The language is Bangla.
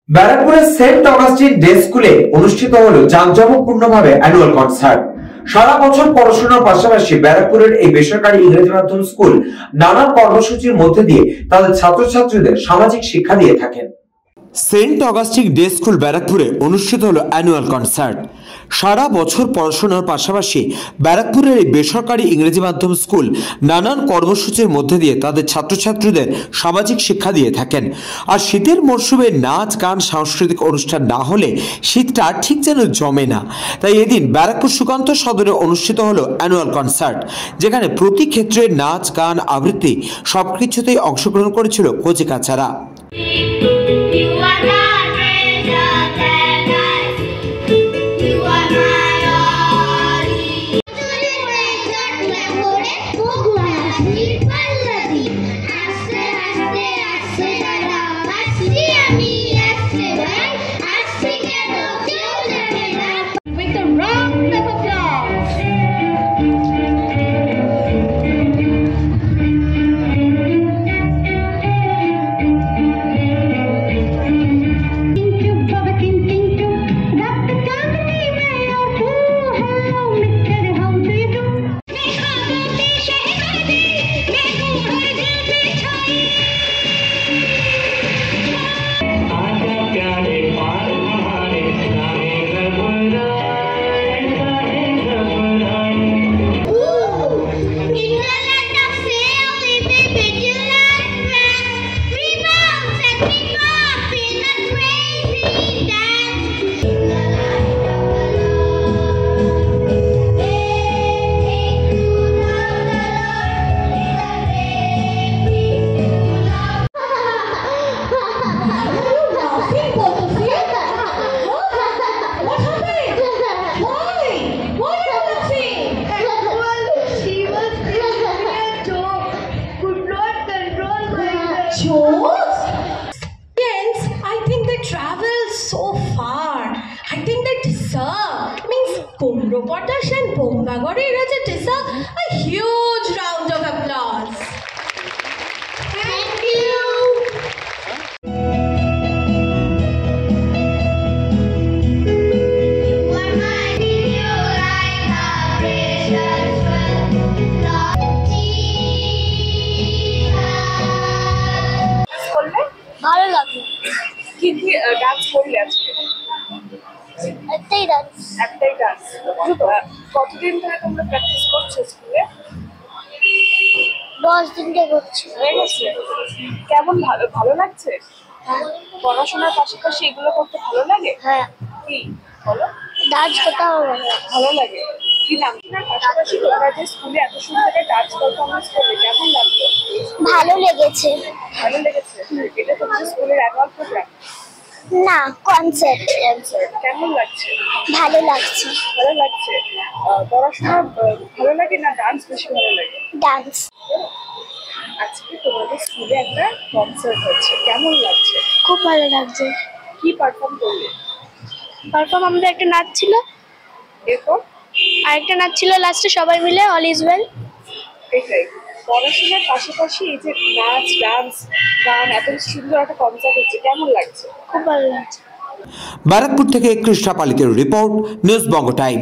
ব্যারাকপুরের সেন্ট অগাস্টিন ডে স্কুলে অনুষ্ঠিত হলো জাঁকজমকপূর্ণভাবে অ্যানুয়াল কনসার্ট। সারা বছর পড়াশোনার পাশাপাশি ব্যারাকপুরের এই বেসরকারি ইংরেজি মাধ্যম স্কুল নানান কর্মসূচির মধ্যে দিয়ে তাদের ছাত্রছাত্রীদের সামাজিক শিক্ষা দিয়ে থাকেন। সেন্ট অগাস্টিন ডে স্কুল ব্যারাকপুরে অনুষ্ঠিত হলো অ্যানুয়াল কনসার্ট। সারা বছর পড়াশোনার পাশাপাশি ব্যারাকপুরের এই বেসরকারি ইংরেজি মাধ্যম স্কুল নানান কর্মসূচির মধ্যে দিয়ে তাদের ছাত্রছাত্রীদের সামাজিক শিক্ষা দিয়ে থাকেন। আর শীতের মরশুমে নাচ গান সাংস্কৃতিক অনুষ্ঠান না হলে শীতটা ঠিক যেন জমে না। তাই এদিন ব্যারাকপুর সুকান্ত সদরে অনুষ্ঠিত হলো অ্যানুয়াল কনসার্ট, যেখানে প্রতি ক্ষেত্রে নাচ গান আবৃত্তি সবকিছুতেই অংশগ্রহণ করেছিল কচিকাচারা। Yes, I think they travel so far. I think they deserve. Means Kumro Potash and Bombagore deserve a huge round of applause. Thank you. ভালো লাগে। কি কি ডান্স করলে আজকে? একটাই ডান্স। কতদিন ধরে তোমরা প্র্যাকটিস করছো স্কুলে? 10 দিন থেকে করছি। হয়ে গেছে? কেমন ভালো লাগছে? পড়াশোনার পাশাপাশি এগুলো করতে ভালো লাগে? হ্যাঁ। কি বলো? ডান্স করতে ভালো লাগে। কি নাম? পাশাপাশি তোমরা যে স্কুলে এত সুন্দর একটা ডান্স পারফরমেন্স করলে কেমন লাগলো? ভালো লেগেছে। ভালো লেগেছে? এটা তোমাদের স্কুলের অ্যানুয়াল প্রোগ্রাম? না, কনসার্ট। কেমন লাগছে? ভালো লাগছে। ভালো লাগছে। পড়াশোনা ভালো লাগে না ডান্স বেশি ভালো লাগে? ডান্স। আজকে তোমাদের স্কুলে একটা কনসার্ট হচ্ছে, কেমন লাগছে? খুব ভালো লাগছে। কি পারফর্ম করলে? আমাদের একটা নাচ ছিল, এরপর আরেকটা নাচ ছিল লাস্টে সবাই মিলে অল ইজ ওয়েল। এটাই। পড়াশোনার পাশাপাশি এই যে নাচ ডান্স গান এত সুন্দর একটা কনসার্ট হচ্ছে, কেমন লাগছে? খুব ভালো লাগছে। ব্যারাকপুর থেকে কৃষ্ণা পালিতের রিপোর্ট, নিউজ বঙ্গ টাইম।